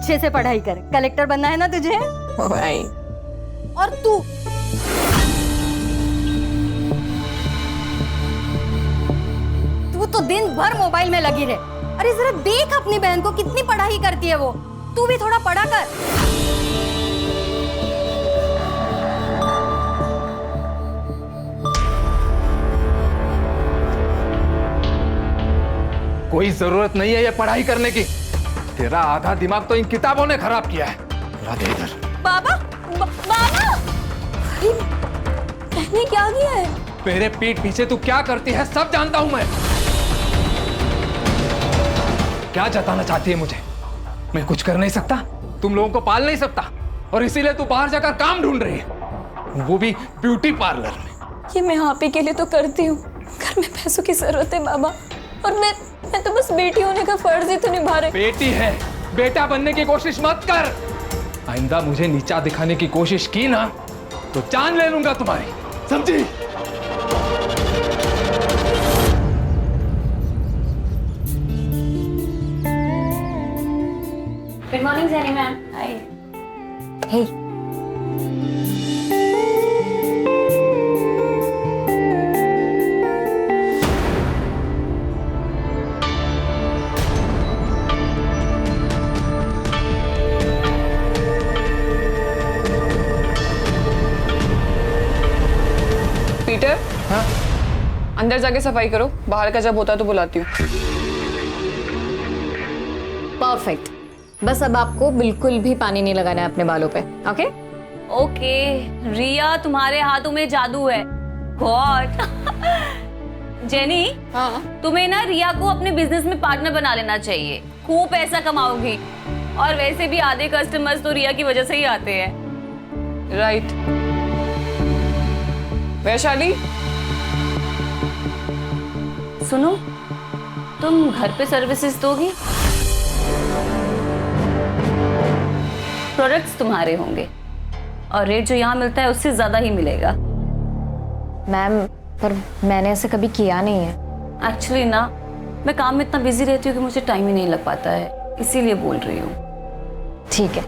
अच्छे से पढ़ाई कर, कलेक्टर बनना है ना तुझे। भाई और तू तो दिन भर मोबाइल में लगी रहे। अरे जरा देख अपनी बहन को, कितनी पढ़ाई करती है वो। तू भी थोड़ा पढ़ा कर। कोई जरूरत नहीं है ये पढ़ाई करने की। तेरा आधा दिमाग तो इन किताबों ने खराब किया है। ला दे इधर। बाबा, बाबा, बहने क्या किया है? मेरे पीठ पीछे तू क्या करती है सब जानता हूं मैं। क्या जताना चाहती है मुझे? मैं कुछ कर नहीं सकता, तुम लोगों को पाल नहीं सकता, और इसीलिए तू बाहर जाकर काम ढूंढ रही है, वो भी ब्यूटी पार्लर में। ये मैं आप ही के लिए तो करती हूँ, घर में पैसों की जरूरत है बाबा, और मैं तो बस बेटी होने का फर्ज ही तो निभा रही। बेटी है, बेटा बनने की कोशिश मत कर। आइंदा मुझे नीचा दिखाने की कोशिश की ना तो जान ले लूंगा तुम्हारी, समझी? Good morning Saini ma'am. Hi. Hey, Peter, हाँ? अंदर जाके सफाई करो, बाहर का जब होता है तो बुलाती हूँ। परफेक्ट। बस अब आपको बिल्कुल भी पानी नहीं लगाना है अपने बालों पे, ओके? ओके रिया, तुम्हारे हाथों में जादू है। गॉड। जेनी, हाँ, तुम्हें ना रिया को अपने बिजनेस में पार्टनर बना लेना चाहिए, खूब पैसा कमाओगी। और वैसे भी आधे कस्टमर्स तो रिया की वजह से ही आते हैं। राइट। वैशाली, सुनो, तुम घर पे सर्विसेज दोगी? प्रोडक्ट्स तुम्हारे होंगे और रेट जो यहाँ मिलता है उससे ज्यादा ही मिलेगा। मैम, पर मैंने ऐसे कभी किया नहीं है। एक्चुअली ना, मैं काम में इतना बिजी रहती हूँ कि मुझे टाइम ही नहीं लग पाता है, इसीलिए बोल रही हूँ। ठीक है।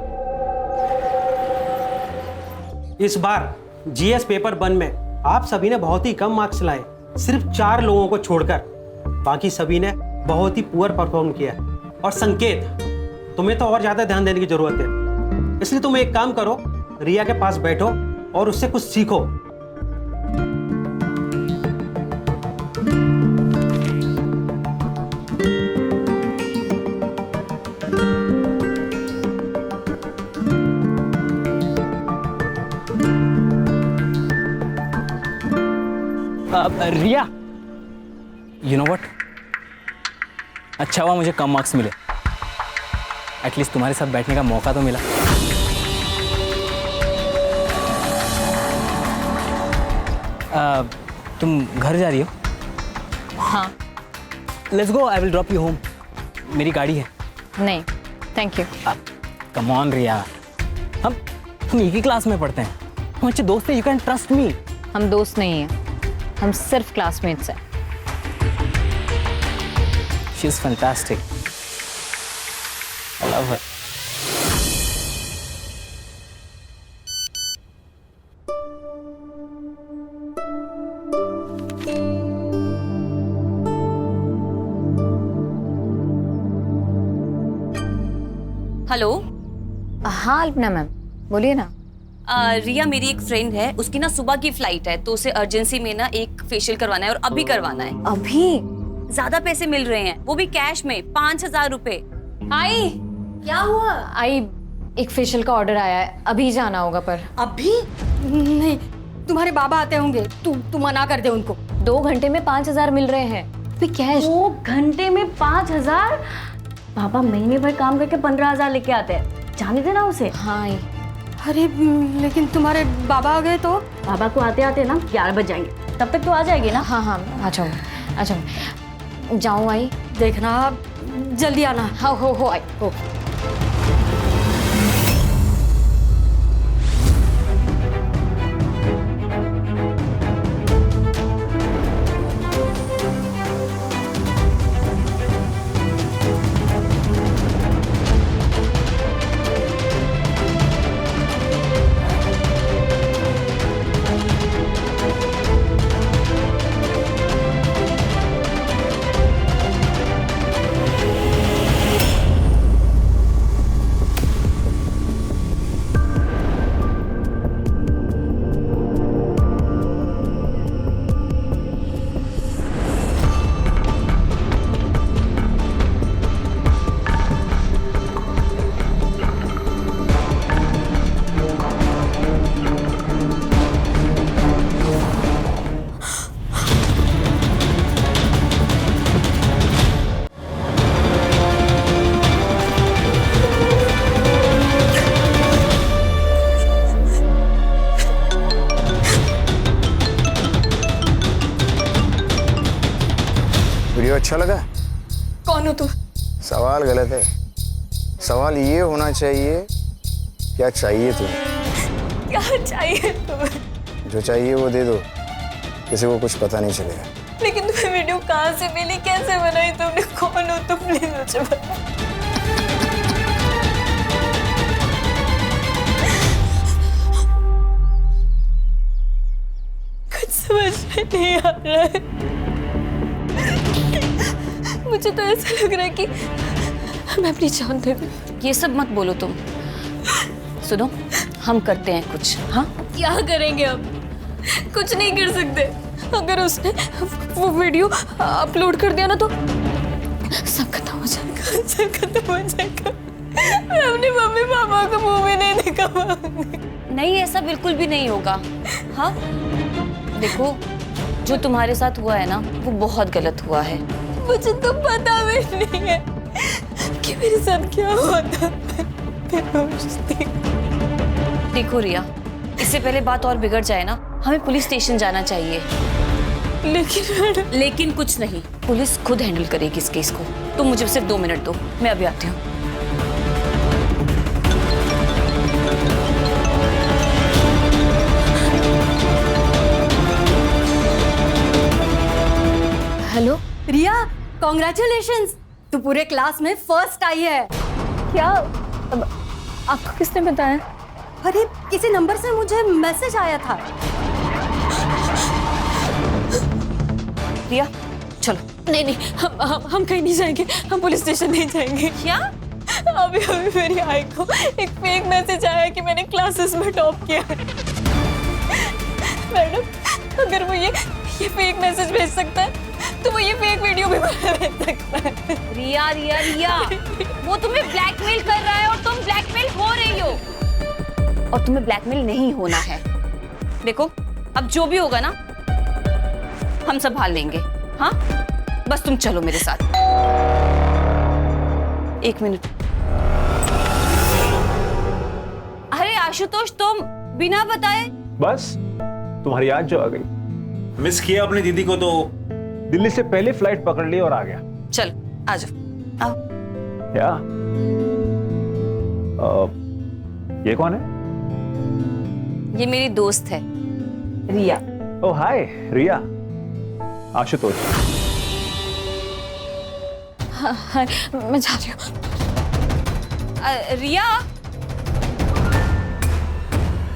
इस बार जीएस पेपर 1 में आप सभी ने बहुत ही कम मार्क्स लाए, सिर्फ 4 लोगों को छोड़कर। बाकी सभी ने बहुत ही पुअर परफॉर्म किया। और संकेत, तुम्हें तो और ज्यादा ध्यान देने की जरूरत है, इसलिए तुम एक काम करो, रिया के पास बैठो और उससे कुछ सीखो। रिया, यू नो व्हाट, अच्छा हुआ मुझे कम मार्क्स मिले, एटलीस्ट तुम्हारे साथ बैठने का मौका तो मिला। तुम घर जा रही हो? हाँ। Let's go, I will drop you home. मेरी गाड़ी है। नहीं, थैंक यू। कम ऑन रिया, हम एक ही क्लास में पढ़ते हैं, हम अच्छे दोस्त हैं, यू कैन ट्रस्ट मी। हम दोस्त नहीं हैं, हम सिर्फ क्लासमेट्स हैं। She is fantastic, I love her. Hello. हाँ अल्पना मैम, बोलिए ना। रिया मेरी एक फ्रेंड है, उसकी ना सुबह की फ्लाइट है, तो उसे अर्जेंसी में ना एक फेशियल करवाना है और अभी करवाना है। अभी? ज्यादा पैसे मिल रहे हैं, वो भी कैश में, 5000 रुपए। आई, क्या हुआ? आई, एक फेशियल का ऑर्डर आया है, अभी जाना होगा। पर अभी नहीं, तुम्हारे बाबा आते होंगे, तू मना कर दे उनको। 2 घंटे में 5000 मिल रहे हैं, अभी कैश। 2 घंटे में 5000? पापा महीने भर काम करके 15000 लेके आते हैं, जाने देना उसे। हाँ आई। अरे लेकिन तुम्हारे बाबा आ गए तो? बाबा को आते आते ना 11 बज जाएंगे, तब तक तो आ जाएगी ना? हाँ हाँ, आ जाऊँ, आ जाऊँ। जाऊँ आई? देखना जल्दी आना। हाँ, हो आई, हो। वीडियो अच्छा लगा? कौन हो तुम? सवाल गलत है। सवाल ये होना चाहिए, क्या चाहिए तुम्हें? क्या चाहिए तुम्हें? जो चाहिए वो दे दो, किसी को कुछ पता नहीं चलेगा। लेकिन तुम्हें वीडियो कहाँ से मिली, कैसे बनाई तुमने, कौन हो तुम, प्लीज मुझे बता। कुछ समझ में नहीं आ रहा है। मुझे तो ऐसा लग रहा है कि मैं अपनी जान दे दूं। ये सब मत बोलो तुम। सुनो, हम करते हैं कुछ। हाँ, क्या करेंगे अब? कुछ नहीं कर सकते। अगर उसने वो वीडियो अपलोड कर दिया ना तो सब खत्म हो जाएगा, सब खत्म हो जाएगा। मैं अपने मम्मी पापा को मुंह में नहीं दिखा पाऊंगी। नहीं, ऐसा बिल्कुल भी नहीं होगा। हाँ, देखो, जो तुम्हारे साथ हुआ है ना, वो बहुत गलत हुआ है। मुझे तो पता भी नहीं है कि मेरे साथ क्या हुआ था। मैं बेहोश थी। देखो रिया, इससे पहले बात और बिगड़ जाए ना, हमें पुलिस स्टेशन जाना चाहिए। लेकिन कुछ नहीं, पुलिस खुद हैंडल करेगी इस केस को। तुम मुझे सिर्फ 2 मिनट दो, मैं अभी आती हूँ। हेलो रिया, कॉन्ग्रेचुलेशंस, तू पूरे क्लास में फर्स्ट आई है। क्या? अब आपको किसने बताया? अरे किसी नंबर से मुझे मैसेज आया था। रिया, चलो। नहीं नहीं, हम कहीं नहीं जाएंगे, हम पुलिस स्टेशन नहीं जाएंगे। क्या? अभी अभी मेरी आई को एक फेक मैसेज आया कि मैंने क्लासेस में टॉप किया है। मैडम, अगर वो ये फेक मैसेज भेज सकता है तो वो ये फेक वीडियो भी भेज सकता है। रिया रिया रिया, वो तुम्हें ब्लैकमेल कर रहा है और तुम ब्लैकमेल हो रही हो। और तुम्हें ब्लैकमेल नहीं होना है। देखो, अब जो भी होगा ना, हम संभाल लेंगे। हाँ, बस तुम चलो मेरे साथ। 1 मिनट। अरे आशुतोष, तुम बिना बताए? बस तुम्हारी याद जो आ गई। मिस किया अपनी दीदी को तो दिल्ली से पहले फ्लाइट पकड़ ली और आ गया। चल, आ जाओ। आओ। क्या? ये कौन है? ये मेरी दोस्त है, रिया। ओह हाय रिया। आशुतोष। हाँ, मैं जा रही हूँ। रिया,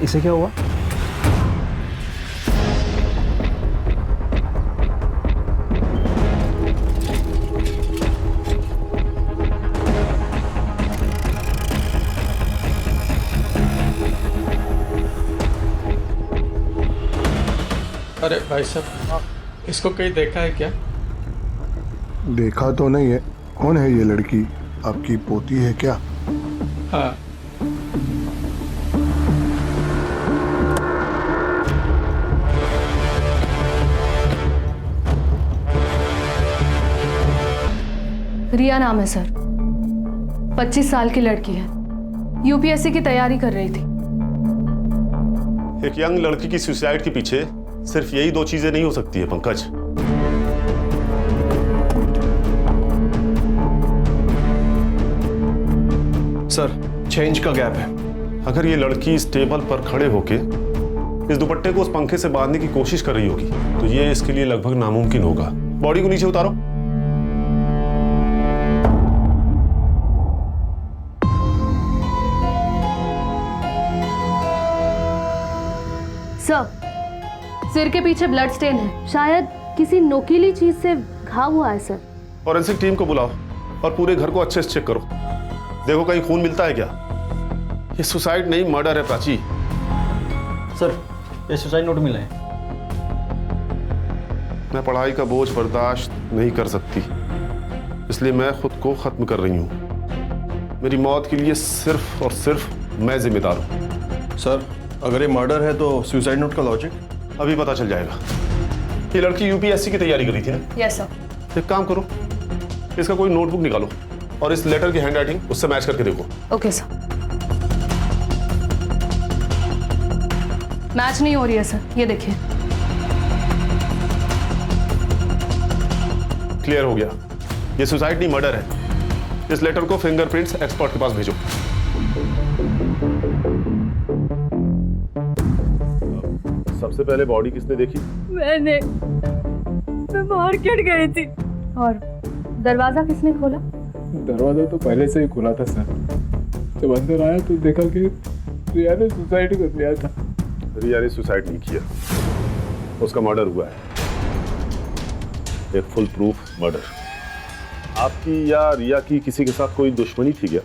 इसे क्या हुआ? अरे भाई साहब, इसको कहीं देखा है क्या? देखा तो नहीं है। कौन है ये लड़की? आपकी पोती है क्या? हाँ। रिया नाम है सर, 25 साल की लड़की है, यूपीएससी की तैयारी कर रही थी। एक यंग लड़की की सुसाइड के पीछे सिर्फ यही 2 चीजें नहीं हो सकती है पंकज। सर, चेंज का गैप है। अगर ये लड़की इस टेबल पर खड़े होके इस दुपट्टे को उस पंखे से बांधने की कोशिश कर रही होगी तो ये इसके लिए लगभग नामुमकिन होगा। बॉडी को नीचे उतारो। सर, सिर के पीछे ब्लड स्टेन है, शायद किसी नोकीली चीज से घाव हुआ है सर। फॉरेंसिक टीम को बुलाओ और पूरे घर को अच्छे से चेक करो। देखो कहीं खून मिलता है क्या। ये सुसाइड नहीं, मर्डर है प्राची। सर, ये सुसाइड नोट मिला है। मैं पढ़ाई का बोझ बर्दाश्त नहीं कर सकती, इसलिए मैं खुद को खत्म कर रही हूँ। मेरी मौत के लिए सिर्फ और सिर्फ मैं जिम्मेदार हूँ। सर, अगर ये मर्डर है तो सुसाइड नोट का लॉजिक अभी पता चल जाएगा। ये लड़की यूपीएससी की तैयारी कर रही थी ना? Yes sir. एक काम करो, इसका कोई नोटबुक निकालो और इस लेटर की हैंडराइटिंग उससे मैच करके देखो। Okay sir. मैच नहीं हो रही है सर, ये देखिए। क्लियर हो गया, ये सुसाइड नहीं मर्डर है। इस लेटर को फिंगरप्रिंट्स एक्सपर्ट के पास भेजो। सबसे पहले बॉडी किसने देखी? मैं मार्केट गई थी। और दरवाजा किसने खोला? दरवाजा तो पहले से ही खुला था सर। जब अंदर आया तो देखा कि रिया ने सुसाइड कर लिया था। रिया ने सुसाइड नहीं किया, उसका मर्डर हुआ है, एक फुल प्रूफ मर्डर। आपकी या रिया की किसी के साथ कोई दुश्मनी थी क्या?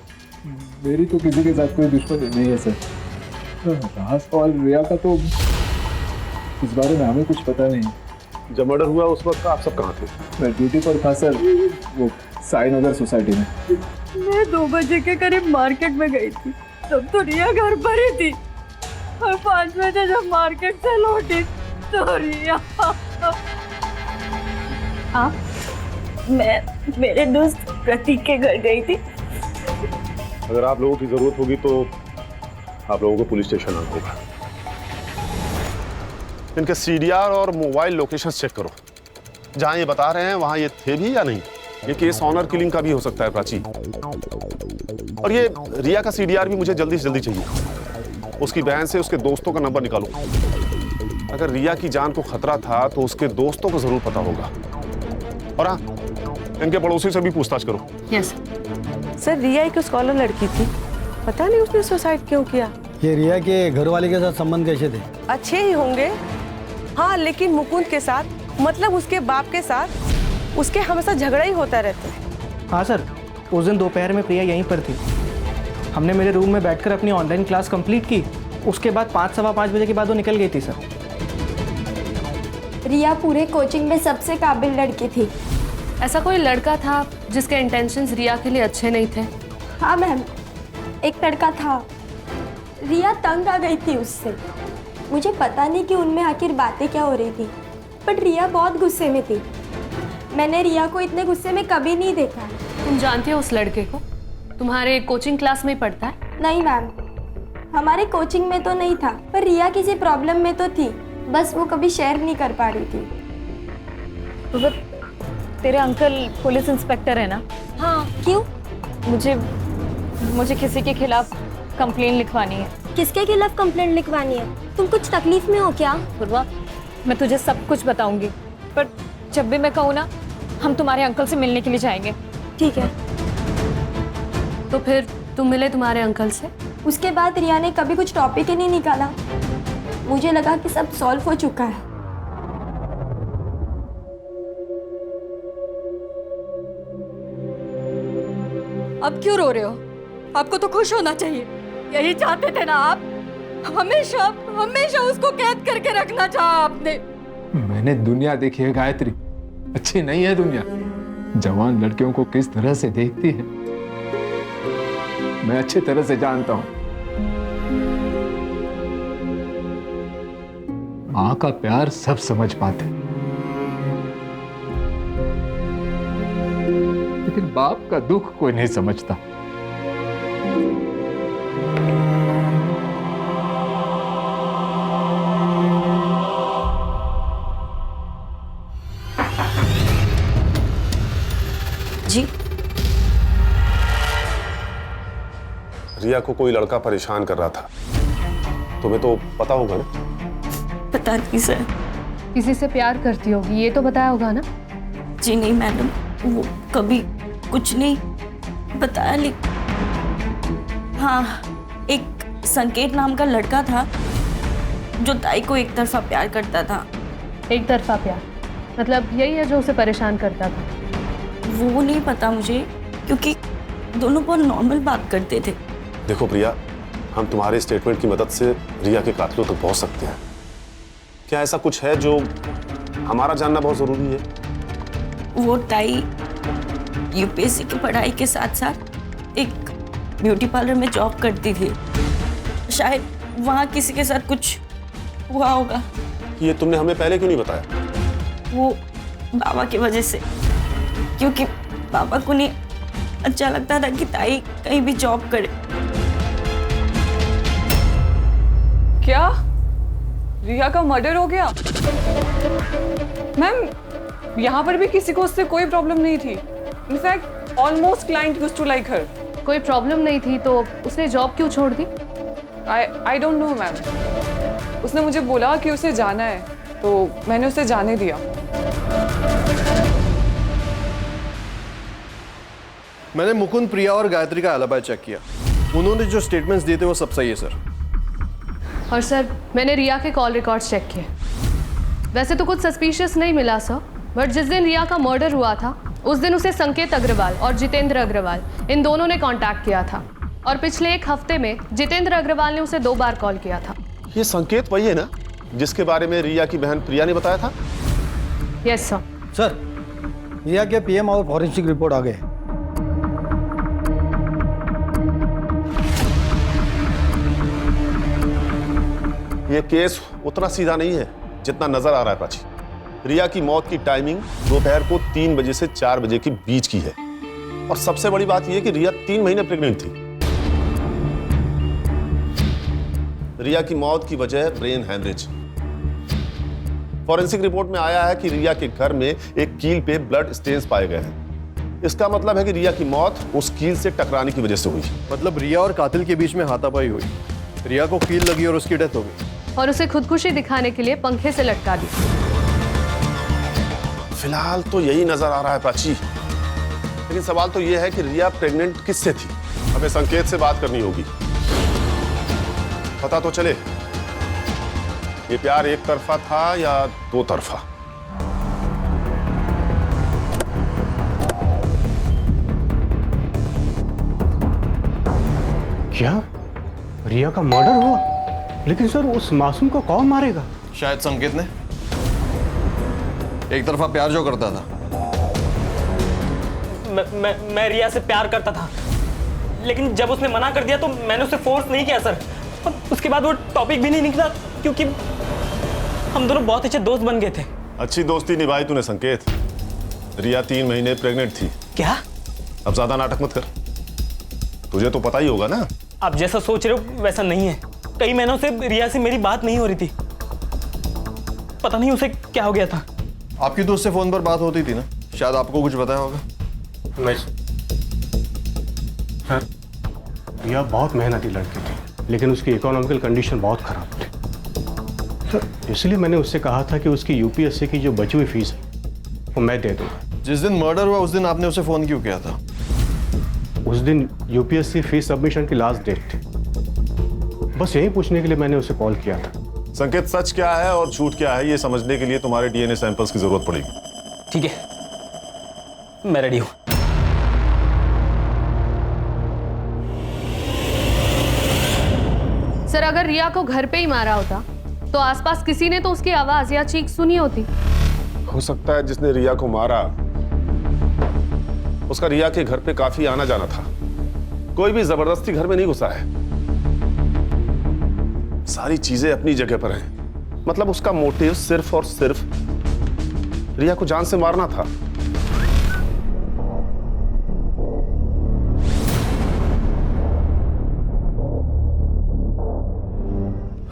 मेरी तो किसी के साथ कोई दुश्मनी नहीं है सर। रहा सवाल रिया का, तो इस बारे में हमें कुछ पता नहीं। जब मर्डर हुआ उस वक्त आप सब कहाँ थे? मैं ड्यूटी पर था सर, वो साई नगर सोसाइटी में। मैं 2 बजे के करीब मार्केट में गई थी, तब तो रिया घर पर ही थी। और 5 बजे जब मार्केट से लौटी तो रिया। आप? मैं मेरे दोस्त प्रतीक के घर गई थी। अगर आप लोगों की जरूरत होगी तो आप लोगों को पुलिस स्टेशन आना होगा। इनके सीडीआर और मोबाइल लोकेशन चेक करो, जहां ये बता रहे हैं वहां ये थे भी या नहीं। ये केस ऑनर किलिंग का भी हो सकता है प्राची। और ये रिया का सीडीआर भी मुझे जल्दी से जल्दी चाहिए। उसकी बहन से उसके दोस्तों का नंबर निकालो। अगर रिया की जान को खतरा था तो उसके दोस्तों को जरूर पता होगा। और हाँ, इनके पड़ोसी से भी पूछताछ करो। यस सर, रिया एक स्कॉलर लड़की थी, पता नहीं उसने सुसाइड क्यों किया। ये रिया के घर वाले के साथ संबंध कैसे थे? अच्छे ही होंगे, हाँ, लेकिन मुकुंद के साथ, मतलब उसके बाप के साथ, उसके हमेशा झगड़ा ही होता रहता है। हाँ सर, उस दिन दोपहर में प्रिया यहीं पर थी। हमने मेरे रूम में बैठकर अपनी ऑनलाइन क्लास कंप्लीट की। उसके बाद 5 सवा 5 बजे के बाद वो निकल गई थी सर। रिया पूरे कोचिंग में सबसे काबिल लड़की थी। ऐसा कोई लड़का था जिसके इंटेंशंस रिया के लिए अच्छे नहीं थे? हाँ मैम, एक लड़का था। रिया तंग आ गई थी उससे। मुझे पता नहीं कि उनमें आखिर बातें क्या हो रही थी, बट रिया बहुत गुस्से में थी। मैंने रिया को इतने गुस्से में कभी नहीं देखा। तुम जानती हो उस लड़के को? तुम्हारे कोचिंग क्लास में ही पढ़ता है? नहीं मैम, हमारे कोचिंग में तो नहीं था, पर रिया किसी प्रॉब्लम में तो थी, बस वो कभी शेयर नहीं कर पा रही थी। तो तेरे अंकल पुलिस इंस्पेक्टर है ना? हाँ, क्यों? मुझे किसी के खिलाफ कंप्लेन लिखवानी है। किसके खिलाफ कंप्लेंट लिखवानी है? तुम कुछ तकलीफ में हो क्या? पूर्वा, मैं तुझे सब कुछ बताऊंगी, पर जब भी मैं कहूँ ना, हम तुम्हारे अंकल से मिलने के लिए जाएंगे। ठीक है। तो फिर तुम मिले तुम्हारे अंकल से? उसके बाद रिया ने कभी कुछ टॉपिक ही नहीं निकाला। मुझे लगा कि सब सॉल्व हो चुका है। अब क्यों रो रहे हो? आपको तो खुश होना चाहिए। यही चाहते थे ना आप? हमेशा हमेशा उसको कैद करके रखना चाहा आपने। मैंने दुनिया देखी है गायत्री, अच्छी नहीं है दुनिया। जवान लड़कियों को किस तरह से देखती है मैं अच्छी तरह से जानता हूं। मां का प्यार सब समझ पाते, लेकिन बाप का दुख कोई नहीं समझता। जी, रिया को कोई लड़का परेशान कर रहा था, तुम्हें तो पता होगा ना? पता नहीं सर। किसी से प्यार करती होगी, ये तो बताया होगा ना? जी नहीं मैडम, वो कभी कुछ नहीं बताया। लेकिन हाँ, एक संकेत नाम का लड़का था जो ताई को एक तरफा प्यार करता था। एक तरफा प्यार मतलब यही है जो उसे परेशान करता था? वो नहीं पता मुझे, क्योंकि दोनों बहुत नॉर्मल बात करते थे। देखो प्रिया, हम तुम्हारे स्टेटमेंट की मदद से रिया के कातिलों तक पहुंच सकते हैं। क्या ऐसा कुछ है जो हमारा जानना बहुत जरूरी है? वो ताई यूपीएससी की पढ़ाई के साथ साथ एक ब्यूटी पार्लर में जॉब करती थी। शायद वहाँ किसी के साथ कुछ हुआ होगा। ये तुमने हमें पहले क्यों नहीं बताया? वो बाबा की वजह से, क्योंकि पापा को नहीं अच्छा लगता था कि ताई कहीं भी जॉब करे। क्या रिया का मर्डर हो गया? मैम, यहाँ पर भी किसी को उससे कोई प्रॉब्लम नहीं थी। In fact almost client used to like her. कोई प्रॉब्लम नहीं थी तो उसने जॉब क्यों छोड़ दी? I don't know ma'am. उसने मुझे बोला कि उसे जाना है तो मैंने उसे जाने दिया। मैंने मुकुंद, प्रिया और गायत्री का एलिबी चेक किया। उन्होंने जो स्टेटमेंट्स दिए थे वो सब सही है सर। और सर मैंने रिया के कॉल रिकॉर्ड्स चेक किए। वैसे तो कुछ सस्पिशियस नहीं मिला सर, बट जिस दिन रिया का मर्डर हुआ था उस दिन उसे संकेत अग्रवाल और जितेंद्र अग्रवाल इन दोनों ने कांटेक्ट किया था। और पिछले एक हफ्ते में जितेंद्र अग्रवाल ने उसे 2 बार कॉल किया था। ये संकेत वही है ना जिसके बारे में रिया की बहन प्रिया ने बताया था? Yes sir. सर, रिया के पीएम और फॉरेंसिक रिपोर्ट आ गए। ये केस उतना सीधा नहीं है जितना नजर आ रहा है प्राची। रिया की मौत की टाइमिंग दोपहर को 3 बजे से 4 बजे के बीच की है। और सबसे बड़ी बात यह कि रिया 3 महीने प्रेग्नेंट थी। रिया की मौत की वजह ब्रेन हैमरेज। फॉरेंसिक रिपोर्ट में आया है कि रिया के घर में एक कील पे ब्लड स्टेन्स पाए गए हैं। इसका मतलब है कि रिया की मौत उस कील से टकराने की वजह से हुई। मतलब रिया और कातिल के बीच में हाथापाई हुई, रिया को कील लगी और उसकी डेथ हो गई। और उसे खुदकुशी दिखाने के लिए पंखे से लटका दी। फिलहाल तो यही नजर आ रहा है प्राची। लेकिन सवाल तो यह है कि रिया प्रेग्नेंट किससे थी? हमें संकेत से बात करनी होगी। पता तो चले ये प्यार एक तरफा था या 2 तरफा। क्या रिया का मर्डर हुआ? लेकिन सर उस मासूम को कौन मारेगा? शायद संकेत ने। एक तरफा प्यार जो करता था। मैं रिया से प्यार करता था, लेकिन जब उसने मना कर दिया तो मैंने उसे फोर्स नहीं किया सर। और उसके बाद वो टॉपिक भी नहीं निकला क्योंकि हम दोनों बहुत अच्छे दोस्त बन गए थे। अच्छी दोस्ती निभाई तूने संकेत। रिया 3 महीने प्रेग्नेंट थी। क्या? अब ज्यादा नाटक मत कर, तुझे तो पता ही होगा ना। आप जैसा सोच रहे हो वैसा नहीं है। कई महीनों से रिया से मेरी बात नहीं हो रही थी। पता नहीं उसे क्या हो गया था। आपकी तो उससे फोन पर बात होती थी ना, शायद आपको कुछ बताया होगा। सर रिया बहुत मेहनती लड़की थी, लेकिन उसकी इकोनॉमिकल कंडीशन बहुत खराब थी सर। इसलिए मैंने उससे कहा था कि उसकी यूपीएससी की जो बची हुई फीस है वो मैं दे दूंगा। जिस दिन मर्डर हुआ उस दिन आपने उसे फोन क्यों किया था? उस दिन यूपीएससी फीस सबमिशन की लास्ट डेट थी। बस यही पूछने के लिए मैंने उसे कॉल किया था। संकेत, सच क्या है और झूठ क्या है ये समझने के लिए तुम्हारे डीएनए सैंपल्स की जरूरत पड़ेगी। ठीक है, मैं रेडी हूं। सर अगर रिया को घर पे ही मारा होता तो आसपास किसी ने तो उसकी आवाज या चीख सुनी होती। हो सकता है जिसने रिया को मारा उसका रिया के घर पे काफी आना जाना था। कोई भी जबरदस्ती घर में नहीं घुसा है। सारी चीजें अपनी जगह पर हैं। मतलब उसका मोटिव सिर्फ और सिर्फ रिया को जान से मारना था।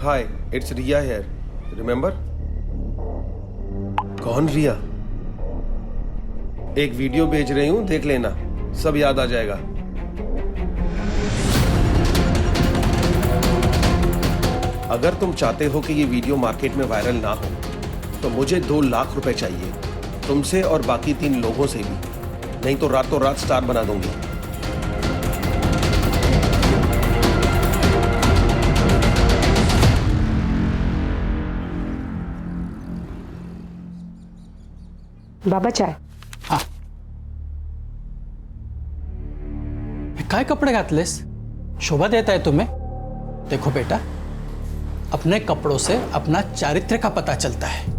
हाय, इट्स रिया हियर, रिमेंबर? कौन रिया? एक वीडियो भेज रही हूं, देख लेना, सब याद आ जाएगा। अगर तुम चाहते हो कि ये वीडियो मार्केट में वायरल ना हो तो मुझे 2 लाख रुपए चाहिए, तुमसे और बाकी 3 लोगों से भी, नहीं तो रातों रात स्टार बना दूंगी। बाबा चाय। हाँ। काय कपडे घातलेस? शोभा देता है तुम्हें? देखो बेटा, अपने कपड़ों से अपना चारित्र्य का पता चलता है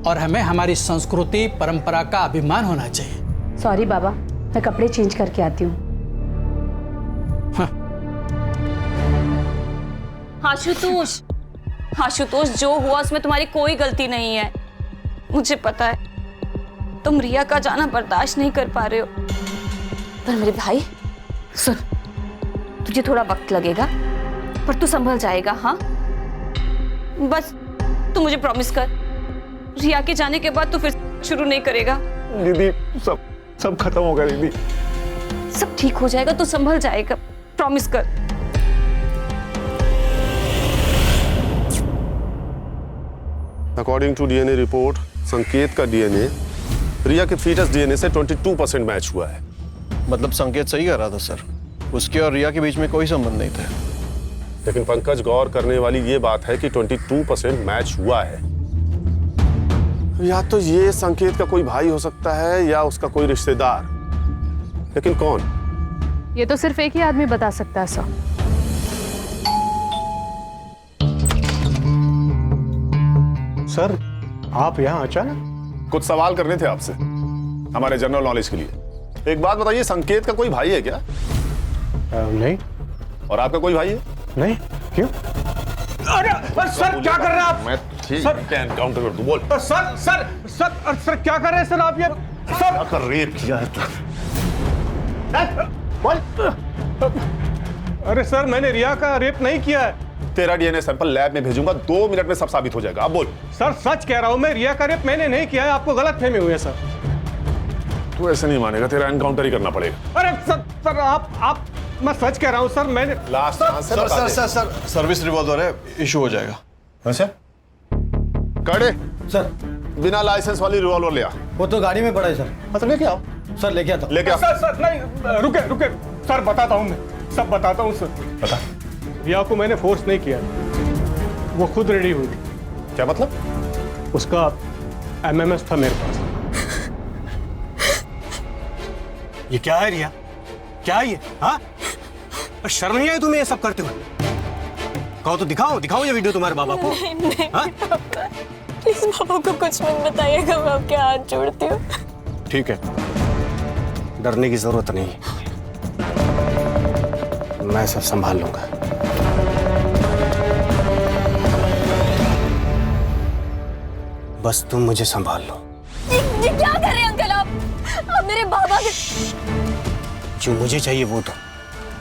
और हमें हमारी संस्कृति परंपरा का अभिमान होना चाहिए। सॉरी बाबा, मैं कपड़े चेंज करके आती हूँ। आशुतोष, आशुतोष, जो हुआ उसमें तुम्हारी कोई गलती नहीं है। मुझे पता है तुम रिया का जाना बर्दाश्त नहीं कर पा रहे हो, पर मेरे भाई सुन, तुझे थोड़ा वक्त लगेगा पर तू संभल जाएगा। हाँ, बस तू मुझे प्रॉमिस कर रिया के जाने के बाद तो फिर शुरू नहीं करेगा। दीदी सब खत्म हो गया दीदी। सब ठीक हो जाएगा, तो संभल जाएगा, प्रॉमिस कर। अकॉर्डिंग टू डीएनए रिपोर्ट, संकेत का डीएनए रिया के फीटस डीएनए से 22% मैच हुआ है। मतलब संकेत सही कह रहा था सर, उसके और रिया के बीच में कोई संबंध नहीं था। लेकिन पंकज, गौर करने वाली ये बात है कि 22% मैच हुआ है। या तो ये संकेत का कोई भाई हो सकता है या उसका कोई रिश्तेदार, लेकिन कौन? ये तो सिर्फ एक ही आदमी बता सकता है सर। सर, आप यहाँ अचानक? कुछ सवाल करने थे आपसे, हमारे जनरल नॉलेज के लिए। एक बात बताइए, संकेत का कोई भाई है क्या? नहीं। और आपका कोई भाई है? नहीं। क्यों? अरे सर, क्या कर रहे हैं आप? मैं सर एनकाउंटर कर दूं, बोल। सर क्या कर रहे हैं सर आप? ये क्या कर रेप किया है बोल। अरे सर, मैंने रिया का रेप नहीं किया है। तेरा डीएनए सैंपल लैब में भेजूंगा, 2 मिनट में सब साबित हो जाएगा। अब बोल। सर सच कह रहा हूं मैं, रिया का रेप मैंने नहीं किया है, आपको गलतफहमी हुई है सर। तू ऐसे नहीं मानेगा, तेरा एनकाउंटर ही करना पड़ेगा। अरे सर आप मैं सच कह रहा हूं सर, मैंने लास्ट सर सर्विस रिवॉल्वर है, इशू हो जाएगा। अच्छा कड़े सर, बिना लाइसेंस वाली रिवॉल्वर ले आ। वो तो गाड़ी में पड़ा है सर। मतलब लेके आओ सर, लेके आता। लेके आओ। सर नहीं, रुके सर, बताता हूं मैं, सब बताता हूं सर। बता। रिया को मैंने फोर्स नहीं किया, वो खुद रेडी हुई थी। क्या मतलब? उसका एमएमएस था मेरे पास। ये क्या है रिया? क्या है ये? हाँ, शर्म नहीं आई तुम्हें ये सब करते हुए? कहो तो दिखाओ ये वीडियो तुम्हारे बाबा को। नहीं प्लीज पापा को कुछ मत बताइएगा, मैं आपके हाथ जोड़ती हूँ। ठीक है, डरने की जरूरत नहीं, मैं सब संभाल लूंगा। बस तुम मुझे संभाल लो। ये क्या कर रहे हैं अंकल आप मेरे बाबा के। जो मुझे चाहिए वो दो,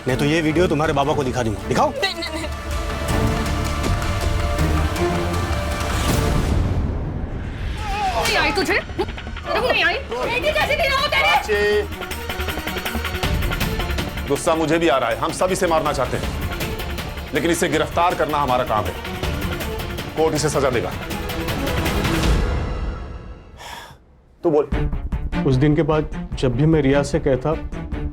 नहीं तो ये वीडियो तुम्हारे बाबा को दिखा दूंगा। दिखाओ। नहीं। आई तुझे नहीं आई, कैसे दिलाओ तेरे? गुस्सा मुझे भी आ रहा है, हम सब इसे मारना चाहते हैं, लेकिन इसे गिरफ्तार करना हमारा काम है। कोर्ट इसे सजा देगा। तू बोल। उस दिन के बाद जब भी मैं रिया से कहता,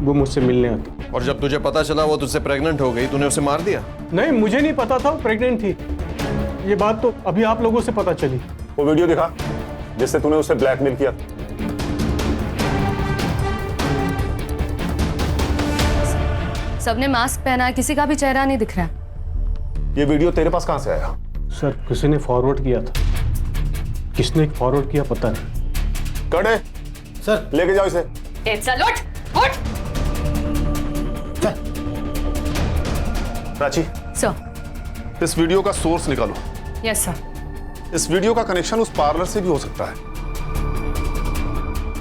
वो मुझसे मिलने आती। और जब तुझे पता चला वो तुझसे प्रेग्नेंट हो गई, तूने उसे मार दिया? नहीं, मुझे नहीं पता था वो प्रेग्नेंट थी। ये बात तो अभी आप लोगों से पता चली। वो वीडियो दिखा जिससे तूने उसे ब्लैकमेल किया। सबने मास्क पहना है, किसी का भी चेहरा नहीं दिख रहा। ये वीडियो तेरे पास कहां से आया? सर, किसी ने फॉरवर्ड किया था। किसने फॉरवर्ड किया पता नहीं। कड़े सर, लेके जाओ इसे। चल उठ। प्राची सर। इस वीडियो का सोर्स निकालो। Yes sir. इस वीडियो का कनेक्शन उस पार्लर से भी हो सकता है।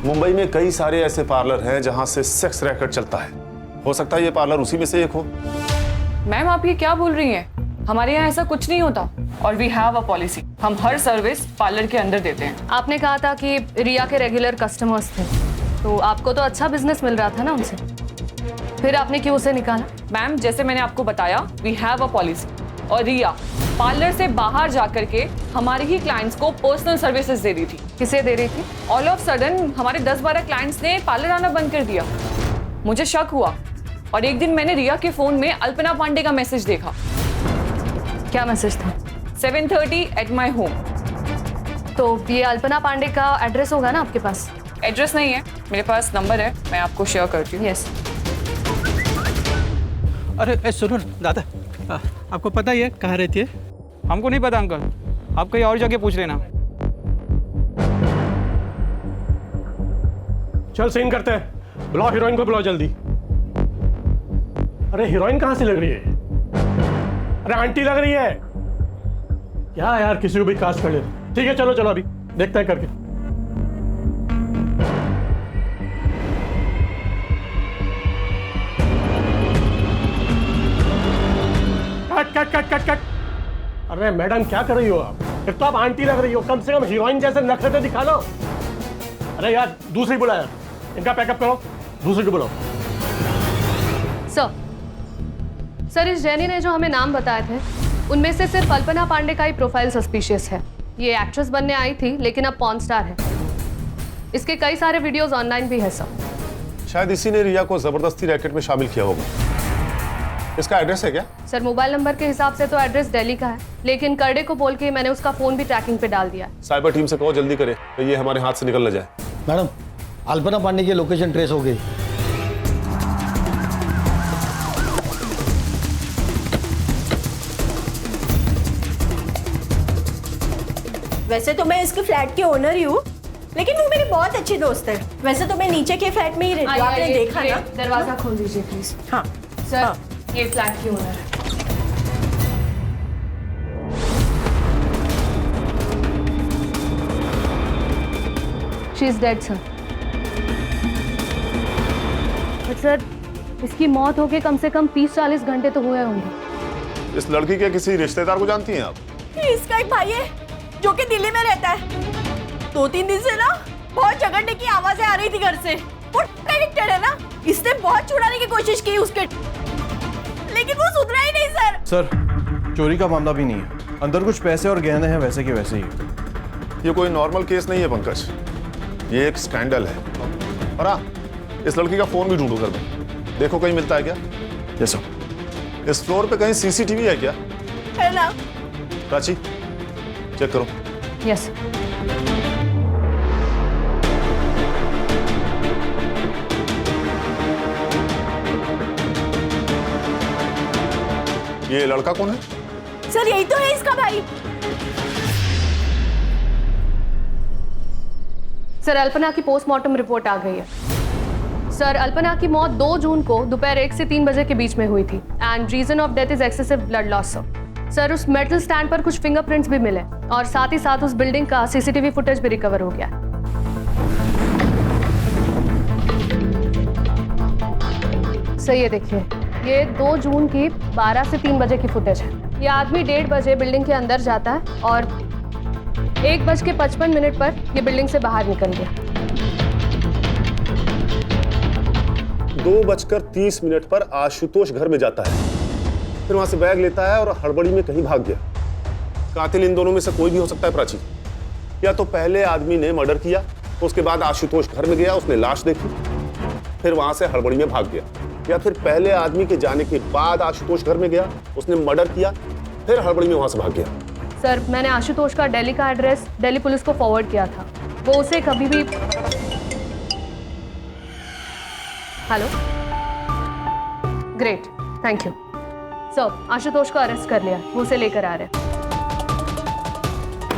मुंबई में कई सारे ऐसे पार्लर हैं जहां से सेक्स रैकेट चलता है। हो सकता है ये पार्लर उसी में से एक हो। मैम आप ये क्या बोल रही हैं? हमारे यहाँ ऐसा कुछ नहीं होता, और वी हैव अ पॉलिसी, हम हर सर्विस पार्लर के अंदर देते हैं। आपने कहा था कि रिया के रेगुलर कस्टमर्स थे, तो आपको तो अच्छा बिजनेस मिल रहा था ना उनसे, फिर आपने क्यों उसे निकाला? मैम जैसे मैंने आपको बताया, वी हैव अ पॉलिसी, और रिया पार्लर से बाहर जाकर के हमारे ही क्लाइंट्स को पर्सनल सर्विसेज दे रही थी। किसे दे रही थी? ऑल ऑफ सडन हमारे 10-12 क्लाइंट्स ने पार्लर आना बंद कर दिया। मुझे शक हुआ, और एक दिन मैंने रिया के फोन में अल्पना पांडे का मैसेज देखा। क्या मैसेज था? 7:30 एट माई होम। तो ये अल्पना पांडे का एड्रेस होगा ना आपके पास? एड्रेस नहीं है, मेरे पास नंबर है, मैं आपको शेयर करती हूँ। यस। अरे सुनो दादा, आपको पता ही है कहाँ रहती है? हमको नहीं पता अंकल, आप कहीं और जगह पूछ लेना। चल सीन करते हैं, बुलाओ हीरोइन को, बुलाओ जल्दी। अरे हीरोइन कहाँ से लग रही है? अरे आंटी लग रही है क्या यार? किसी को भी कास्ट कर ले। ठीक है चलो अभी देखते हैं करके। कट। अरे मैडम क्या कर रही हो आप? एक तो आप आंटी लग रही हो, कम से कम हीरोइन जैसे नखरे दिखा लो। अरे यार दूसरी बुला यार, इनका पैकअप करो, दूसरी को बुलाओ। सर इस जेनी ने जो हमें नाम बताए थे उनमें से सिर्फ अल्पना पांडे का ही प्रोफाइल सस्पिशियस है। ये एक्ट्रेस बनने आई थी लेकिन अब पॉर्न स्टार है। इसके कई सारे वीडियोस ऑनलाइन भी है सर। शायद इसी ने रिया को जबरदस्ती रैकेट में शामिल किया होगा। इसका एड्रेस है क्या? सर मोबाइल नंबर के हिसाब से तो एड्रेस दिल्ली का है, लेकिन करडे को बोल के मैंने उसका फोन भी ट्रैकिंग पे डाल दिया। साइबर टीम से कहो जल्दी करे तो ये हमारे हाथ से निकल न जाए। मैडम अल्पना पांडे की लोकेशन ट्रेस हो गई। वैसे तो मैं इसके फ्लैट की ओनर ही हूँ, लेकिन वो मेरी बहुत अच्छी दोस्त है। वैसे तो मैं नीचे के फ्लैट में ही रहती हूँ, आपने देखा ना। दरवाजा खोल दीजिए प्लीज। हाँ सर हाँ। ये फ्लैट की ओनर है। She is dead sir. Sir इसकी मौत होके कम से कम 30-40 घंटे तो हुए होंगे। इस लड़की के किसी रिश्तेदार को जानती हैं आप? इसका एक भाई है जो कि दिल्ली में रहता है। 2-3 दिन से ना बहुत झगड़ने की आवाजें आ रही थी घर से। वो एडिक्टेड है ना, इसने बहुत छुड़ाने की कोशिश की उसके, लेकिन वो सुधरा ही नहीं सर। सर चोरी का मामला भी नहीं है, अंदर कुछ पैसे और गहने हैं वैसे के वैसे ही। ये कोई नॉर्मल केस नहीं है पंकज, ये एक स्कैंडल है। और हाँ, इस लड़की का फोन भी ढूंढो घर में, देखो कहीं मिलता है क्या। Yes sir. इस फ्लोर पे कहीं सीसीटीवी है क्या? है ना। प्राची चेक करो। यस। ये लड़का कौन है? सर यही तो है इसका भाई। सर अल्पना की पोस्टमार्टम रिपोर्ट आ गई है। सर अल्पना की मौत 2 जून को दोपहर 1 से 3 बजे के बीच में हुई थी and reason of death is excessive blood loss. Sir उस मेटल स्टैंड पर कुछ फिंगरप्रिंट्स भी मिले और साथ ही साथ उस बिल्डिंग का सीसीटीवी फुटेज भी रिकवर हो गया। सर ये देखिए, ये 2 जून की 12 से 3 बजे की फुटेज है। ये आदमी 1:30 बजे बिल्डिंग के अंदर जाता है और 1:55 पर ये बिल्डिंग से बाहर निकल गया। 2:30 पर आशुतोष घर में जाता है, फिर वहां से बैग लेता है और हड़बड़ी में कहीं भाग गया। कातिल इन दोनों में से कोई भी हो सकता है प्राची। या तो पहले आदमी ने मर्डर किया, उसके बाद आशुतोष घर में गया, उसने लाश देखी, फिर वहां से हड़बड़ी में भाग गया। या फिर पहले आदमी के जाने के बाद आशुतोष घर में गया, उसने मर्डर किया, फिर हड़बड़ी में वहां से भाग गया। सर मैंने आशुतोष का दिल्ली का एड्रेस दिल्ली पुलिस को फॉरवर्ड किया था। वो उसे कभी भी। Hello, great, thank you sir. Ashutosh को अरेस्ट कर लिया, वो उसे लेकर आ रहे हैं।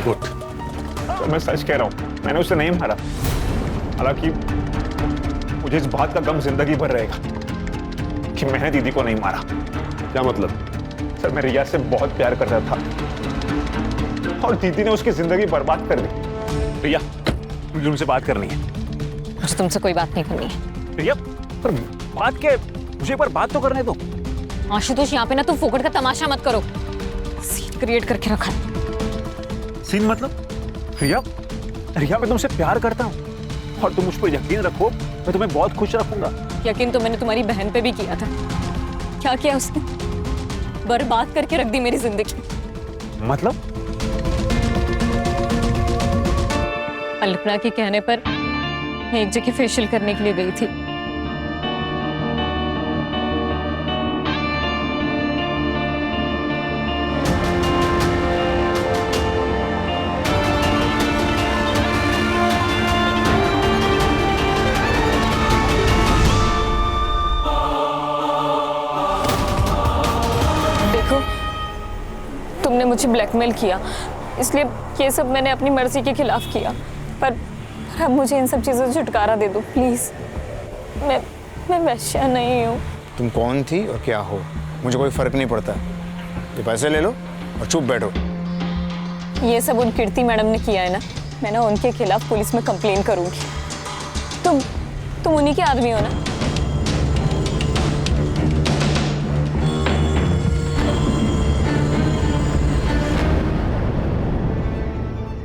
गुड। तो मैं सच कह रहा हूँ, मैंने उसे नहीं मारा। हालांकि मुझे इस बात का गम जिंदगी भर रहेगा कि मैंने दीदी को नहीं मारा। क्या मतलब? सर मैं रिया से बहुत प्यार करता था और दीदी ने उसकी जिंदगी बर्बाद कर दी। रिया मुझे तुमसे बात करनी है। मुझे तुमसे कोई बात नहीं करनी है। रिया पर बात के, मुझे एक बार बात तो करने दो। आशुतोष यहाँ पे ना तुम फोकट का तमाशा मत करो। सीन क्रिएट करके रखा है। सीन मतलब? रिया रिया मैं तुमसे प्यार करता हूँ और तुम मुझ पर यकीन रखो, मैं तुम्हें बहुत खुश रखूंगा। यकीन तो मैंने तुम्हारी बहन पे भी किया था। क्या किया उसने? बर्बाद करके रख दी मेरी जिंदगी। मतलब? अल्पना के कहने पर मैं एक जगह फेशियल करने के लिए गई थी। देखो, तुमने मुझे ब्लैकमेल किया, इसलिए ये सब मैंने अपनी मर्जी के खिलाफ किया। पर अब मुझे इन सब चीज़ों से छुटकारा दे दो प्लीज। मैं वैश्या नहीं हूँ। तुम कौन थी और क्या हो, मुझे कोई फर्क नहीं पड़ता। ये पैसे ले लो और चुप बैठो। ये सब उन कीर्ति मैडम ने किया है ना, मैं ना उनके खिलाफ पुलिस में कंप्लेन करूंगी। तुम उन्हीं के आदमी हो ना?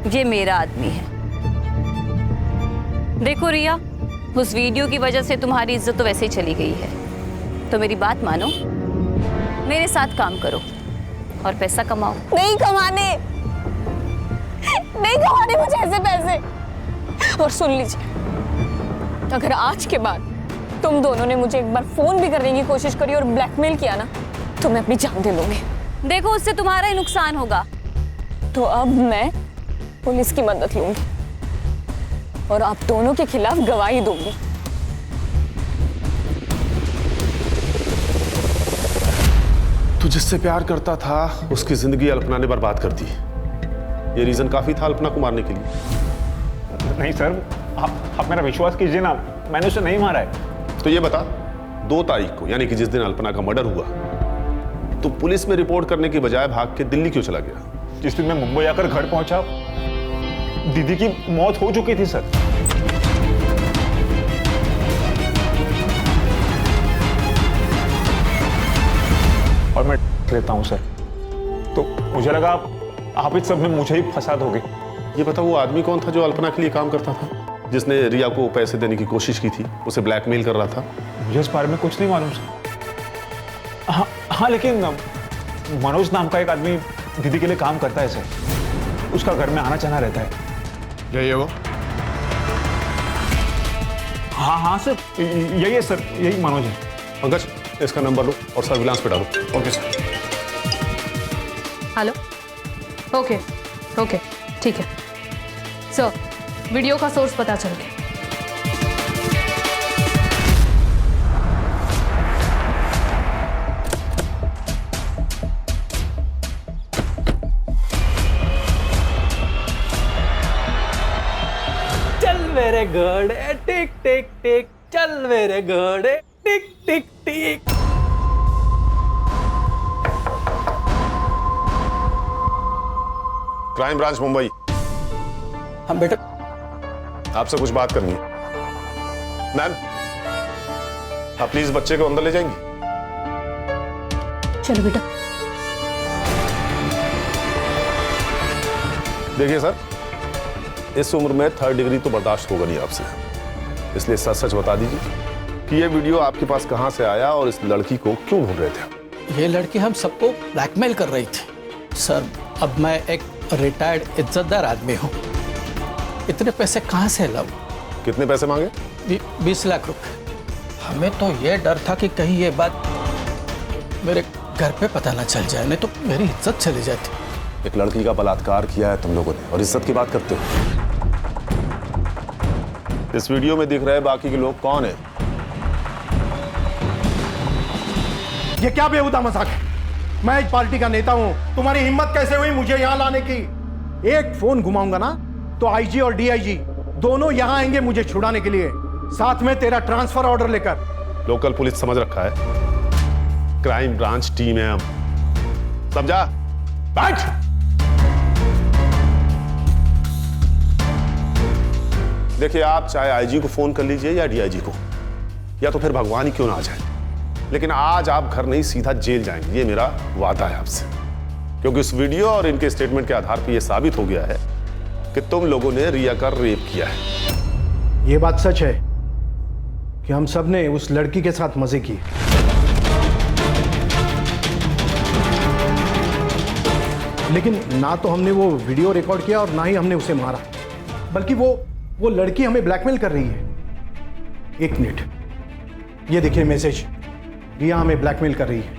ये मेरा आदमी है। देखो रिया, उस वीडियो की वजह से तुम्हारी इज्जत तो वैसे ही चली गई है, तो मेरी बात मानो, मेरे साथ काम करो और पैसा कमाओ। नहीं कमाने मुझे ऐसे पैसे। और सुन लीजिए, अगर आज के बाद तुम दोनों ने मुझे एक बार फोन भी करने की कोशिश करी और ब्लैकमेल किया ना, तो मैं अपनी जान दे लूंगी। देखो, उससे तुम्हारा ही नुकसान होगा। तो अब मैं पुलिस की मदद लूंगी और आप दोनों के खिलाफ गवाही दूंगी। तू जिससे प्यार करता था उसकी जिंदगी अल्पना ने बर्बाद कर दी। ये रीजन काफी था अल्पना को मारने के लिए। नहीं सर, आप मेरा विश्वास कीजिए ना, मैंने उसे नहीं मारा है। तो ये बता, 2 तारीख को यानी कि जिस दिन अल्पना का मर्डर हुआ, तो पुलिस में रिपोर्ट करने की बजाय भाग के दिल्ली क्यों चला गया? जिस दिन मैं मुंबई आकर घर पहुंचा, दीदी की मौत हो चुकी थी सर। और मैं लेता हूं सर, तो मुझे लगा आप इस सब में मुझे ही फंसा दोगे। ये बता, वो आदमी कौन था जो अल्पना के लिए काम करता था, जिसने रिया को पैसे देने की कोशिश की थी, उसे ब्लैकमेल कर रहा था? मुझे इस बारे में कुछ नहीं मालूम सर। हाँ, लेकिन मनोज नाम का एक आदमी दीदी के लिए काम करता है सर। उसका घर में आना जाना रहता है। यही है वो? हाँ सर, यही है सर, यही मनोज है। पंकज, इसका नंबर लो और सर्विलांस पे डालो। Okay sir. हेलो। ओके, ठीक है सर, वीडियो का सोर्स पता चल गया। चल मेरे घोड़े टिक टिक टिक, चल मेरे घोड़े टिक टिक टिक। Crime branch Mumbai. हम बेटा, आपसे कुछ बात करनी है। मैम, आप प्लीज बच्चे को अंदर ले जाएंगी? चलो बेटा। देखिए सर, इस उम्र में 3rd डिग्री तो बर्दाश्त होगा नहीं आपसे, इसलिए सच सच बता दीजिए कि ये वीडियो आपके पास कहां से आया और इस लड़की को क्यों ढूंढ रहे थे? ये लड़की हम सबको ब्लैकमेल कर रही थी सर। अब मैं एक रिटायर्ड इज्जतदार आदमी हूँ, इतने पैसे कहाँ से लाऊं? कितने पैसे मांगे? 20 लाख रुपए। हमें तो ये डर था कि कहीं ये बात मेरे घर पे पता ना चल जाए, नहीं तो मेरी इज्जत चली जाती। एक लड़की का बलात्कार किया है तुम लोगों ने और इज्जत की बात करते हो। इस वीडियो में दिख रहे बाकी के लोग कौन है? ये क्या बेहुदा मजाक है? मैं इस पार्टी का नेता हूं, तुम्हारी हिम्मत कैसे हुई मुझे यहां लाने की? एक फोन घुमाऊंगा ना तो आईजी और डीआईजी दोनों यहां आएंगे मुझे छुड़ाने के लिए, साथ में तेरा ट्रांसफर ऑर्डर लेकर। लोकल पुलिस समझ रखा है, क्राइम ब्रांच टीम है हम, समझा? बैठ। देखिए, आप चाहे आईजी को फोन कर लीजिए या डीआईजी को, या तो फिर भगवान ही क्यों ना आ जाए, लेकिन आज आप घर नहीं सीधा जेल जाएंगे, ये मेरा वादा है आपसे। क्योंकि इस वीडियो और इनके स्टेटमेंट के आधार पर यह साबित हो गया है कि तुम लोगों ने रिया का रेप किया है। ये बात सच है कि हम सब ने उस लड़की के साथ मजे किए, लेकिन ना तो हमने वो वीडियो रिकॉर्ड किया और ना ही हमने उसे मारा, बल्कि वो लड़की हमें ब्लैकमेल कर रही है। एक मिनट, ये देखिए मैसेज, रिया हमें ब्लैकमेल कर रही है।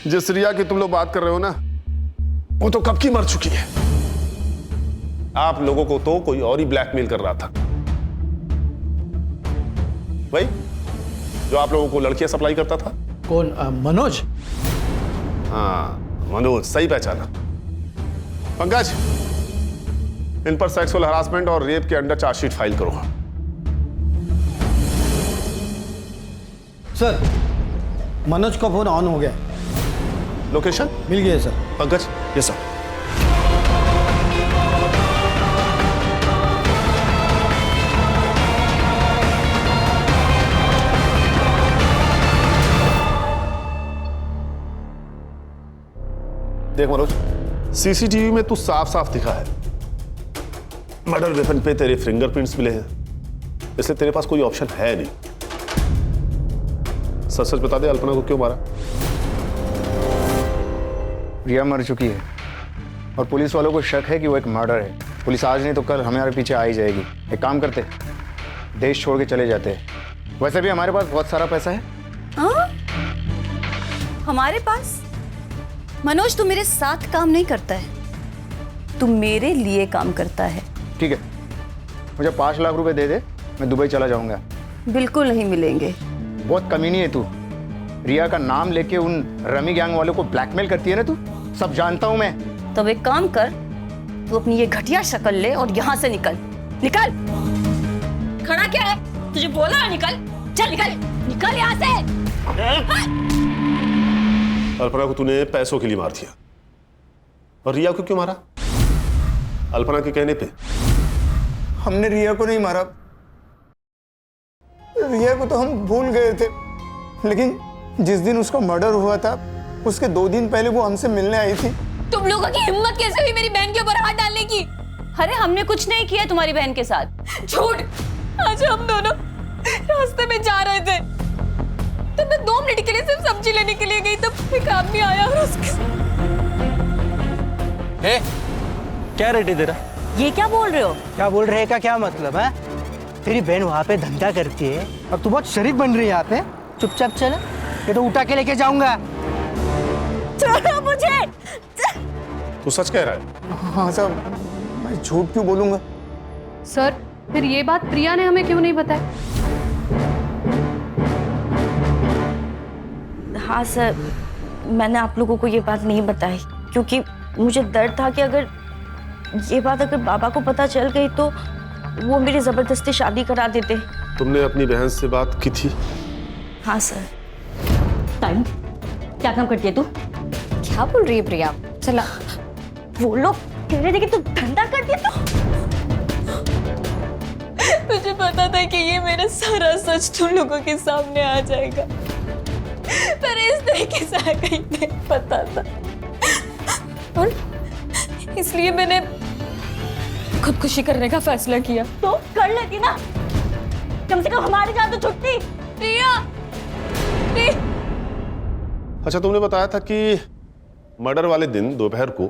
जिस रिया की तुम लोग बात कर रहे हो ना, वो तो कब की मर चुकी है। आप लोगों को तो कोई और ही ब्लैकमेल कर रहा था, भाई जो आप लोगों को लड़कियां सप्लाई करता था। कौन? मनोज? हाँ, मनोज, सही पहचाना। पंकज, इन पर सेक्सुअल हरासमेंट और रेप के अंडर चार्जशीट फाइल करो। सर, मनोज का फोन ऑन हो गया। लोकेशन मिल गया सर। पंकज? Yes sir. देख मनोज, सीसीटीवी में तू साफ साफ दिखा है, मर्डर वेपन पे तेरे फिंगरप्रिंट्स मिले हैं, इसलिए तेरे पास कोई ऑप्शन है नहीं। सच सच बता दे, अल्पना को क्यों मारा? रिया मर चुकी है और पुलिस वालों को शक है कि वो एक मर्डर है। पुलिस आज नहीं तो कल हमारे पीछे आ ही जाएगी। एक काम करते, देश छोड़ के चले जाते हैं। वैसे भी हमारे पास बहुत सारा पैसा है। हाँ? हमारे पास? मनोज, तू मेरे साथ काम नहीं करता है, तू मेरे लिए काम करता है। ठीक है, मुझे 5 लाख रुपए दे दे, मैं दुबई चला जाऊंगा। बिल्कुल नहीं मिलेंगे। बहुत कमीनी है तू। रिया का नाम लेके उन रमी गैंग वालों को ब्लैकमेल करती है ना तू, सब जानता हूं मैं। तो एक काम कर, तू अपनी ये घटिया शक्ल ले और यहाँ से निकल। निकल। खड़ा क्या है? तुझे बोला ना निकल। चल निकल, निकल यहाँ से। अल्पना को तूने पैसों के लिए मार दिया, और रिया को क्यों मारा? अल्पना के कहने पे। हमने रिया को नहीं मारा, रिया को तो हम भूल गए थे, लेकिन जिस दिन उसका मर्डर हुआ था उसके 2 दिन पहले वो हमसे मिलने आई थी। तुम लोगों की हिम्मत कैसे हुई मेरी बहन के ऊपर हाथ डालने की? अरे हमने कुछ नहीं किया तुम्हारी बहन के साथ। झूठ। आज हम दोनों रास्ते में जा रहे थे, तब मैं 2 मिनट के लिए सिर्फ सब्जी लेने के लिए गई, तब एक आदमी आया और उसके क्या रेट है तेरा? ये क्या बोल रहे हो? क्या बोल रहे का क्या मतलब है? तेरी बहन वहाँ पे धंधा करती है और तू बहुत शरीफ बन रही है यहाँ पे। चुपचाप चल, ये तो उठा के लेके जाऊंगा। छोड़ो मुझे। तू सच कह रहा है? हाँ साहब, मैं झूठ क्यों बोलूंगा? सर, फिर ये बात प्रिया ने हमें क्यों नहीं बताई? हाँ सर, मैंने आप लोगों को ये बात नहीं बताई क्योंकि मुझे डर था कि अगर ये बात बाबा को पता चल गई तो वो मेरी जबरदस्ती शादी करा देते। तुमने अपनी बहन से बात की थी? हाँ सर। टाइम क्या काम करती है तू? क्या बोल रही है प्रिया? चला, वो लोग कह रहे थे कि तू धंधा करती है तो। मुझे पता था कि ये मेरा सारा सच तुम लोगों के सामने आ जाएगा, पर इस तरीके से आएगा ही नहीं पता था, और इसलिए मैंने खुदकुशी करने का फैसला किया। तो कर लेती ना, कम से कम हमारी जान तो छुटती। रिया, अच्छा, तुमने बताया था कि मर्डर वाले दिन दोपहर को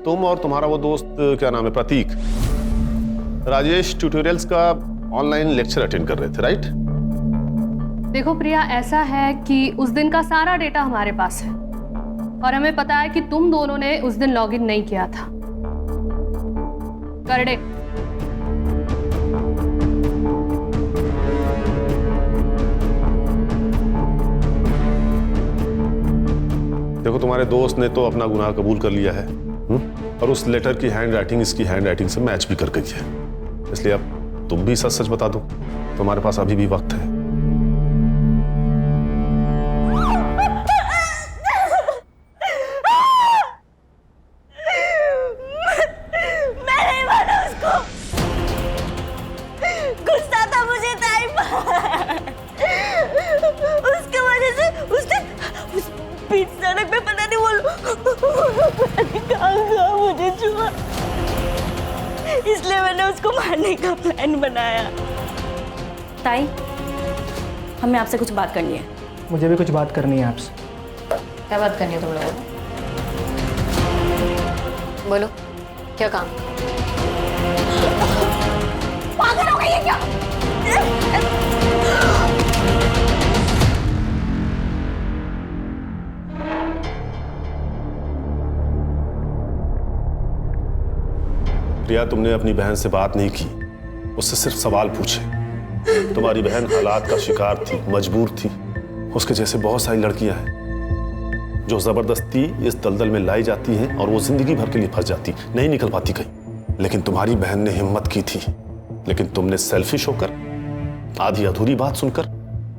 तुम और तुम्हारा वो दोस्त, क्या नाम है, प्रतीक, राजेश ट्यूटोरियल्स का ऑनलाइन लेक्चर अटेंड कर रहे थे, राइट? देखो प्रिया, ऐसा है कि उस दिन का सारा डेटा हमारे पास है और हमें पता है कि तुम दोनों ने उस दिन लॉगिन नहीं किया था। करडे, देखो, तुम्हारे दोस्त ने तो अपना गुनाह कबूल कर लिया है, और उस लेटर की हैंड राइटिंग इसकी हैंड राइटिंग से मैच भी कर गई है, इसलिए अब तुम भी सच सच बता दो। तुम्हारे पास अभी भी वक्त है। मैं नहीं माना उसको, गुस्सा था मुझे टाइम। उसके वजह से उसने उस बीच सड़क पे पता नहीं कहाँ मुझे छुआ, इसलिए मैंने उसको मारने का प्लान बनाया। ताई, हमें आपसे कुछ बात करनी है। मुझे भी कुछ बात करनी है आपसे। क्या बात करनी है तुम लोगों को? बोलो, क्या काम? पागल हो गई है क्या? प्रिया, तुमने अपनी बहन से बात नहीं की, उससे सिर्फ सवाल पूछे। तुम्हारी बहन हालात का शिकार थी, मजबूर थी। उसके जैसे बहुत सारी लड़कियां हैं जो जबरदस्ती इस दलदल में लाई जाती हैं और वो जिंदगी भर के लिए फंस जाती, नहीं निकल पाती कहीं। लेकिन तुम्हारी बहन ने हिम्मत की थी, लेकिन तुमने सेल्फिश होकर आधी अधूरी बात सुनकर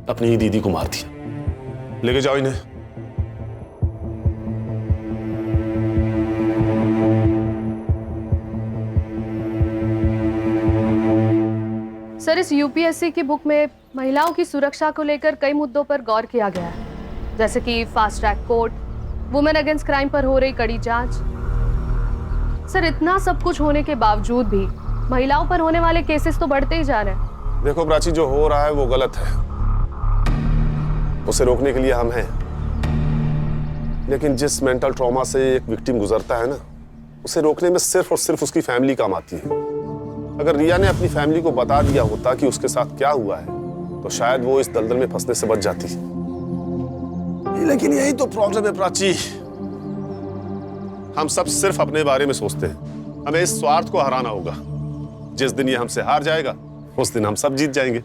अपनी ही दीदी को मार दिया। लेके जाओ इन्हें। सर, इस यूपीएससी की बुक में महिलाओं की सुरक्षा को लेकर कई मुद्दों पर गौर किया गया है, जैसे कि fast track court, women against crime पर हो रही कड़ी जांच। सर, इतना सब कुछ होने के बावजूद भी महिलाओं पर होने वाले केसेस तो बढ़ते ही जा रहे हैं। देखो प्राची, जो हो रहा है वो गलत है, उसे रोकने के लिए हम हैं। लेकिन जिस मेंटल ट्रॉमा से एक विक्टिम गुजरता है ना, उसे रोकने में सिर्फ और सिर्फ उसकी फैमिली काम आती है। अगर रिया ने अपनी फैमिली को बता दिया होता कि उसके साथ क्या हुआ है, तो शायद वो इस दलदल में फंसने से बच जाती। लेकिन यही तो प्रॉब्लम है प्राची, हम सब सिर्फ अपने बारे में सोचते हैं। हमें इस स्वार्थ को हराना होगा। जिस दिन ये हमसे हार जाएगा, उस दिन हम सब जीत जाएंगे।